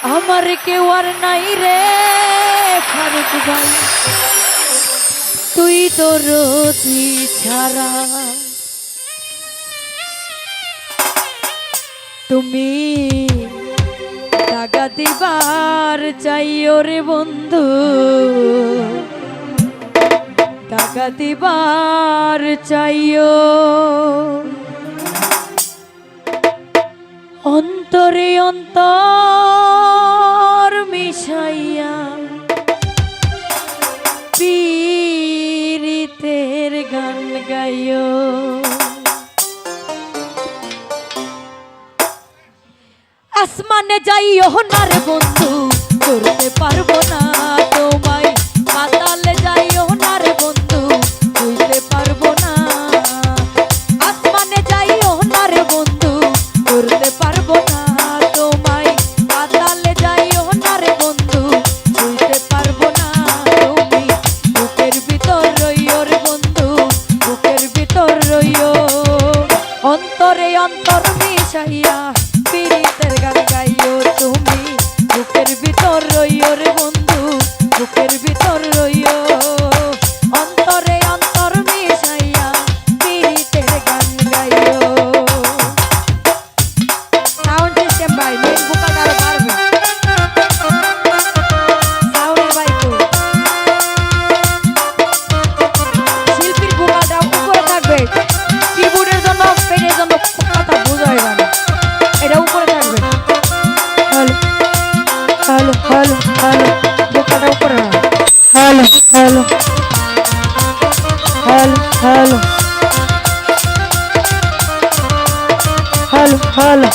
আমার কেউ আর নাই রে ফারুক ভাই, তুই তোর তুই ছাড়া। তুমি টাকা দিবার চাইও রে বন্ধু, টাকা দিবার চাইও। অন্তরে অন্তর মিশাইয়া পীড়িতের গান গাইও। আসমানে যাইও না রে বন্ধু, করতে পারবো না তোমায়। পাতালে যাইও না রে বন্ধু, বুঝতে পারবো না। আসমানে যাইও না রে বন্ধু, করতে পারবো না তোমায়। পাতালে যাইও না রে বন্ধু, বুঝতে পারবো না। তুমি বুকের ভিতর রইও রে বন্ধু, বুকের ভিতর রইও। অন্তরে অন্তর মিশাইয়া পীড়িতের গান গাইও। তুমি বুকের ভিতর রইও রে বন্ধু, বুকের ভিতর রইও। অন্তরে অন্তর মিশাইয়া পীড়িতের গান গাইও। সাউন্ড সিস্টেম ভাই, মেন ভোকাল আরো বাড়বে। সাউন্ডের ভাই তো শিল্পীর ভোকালটা উপরে থাকবে, কিবোর্ডের জন্য পেনের জন্য কথা বোঝা হয় না, এটা উপরে থাকবে। হ্যালো হ্যালো হ্যালো হ্যালো, ভোকালটা উপরে না। Hello hello hello hello hello hello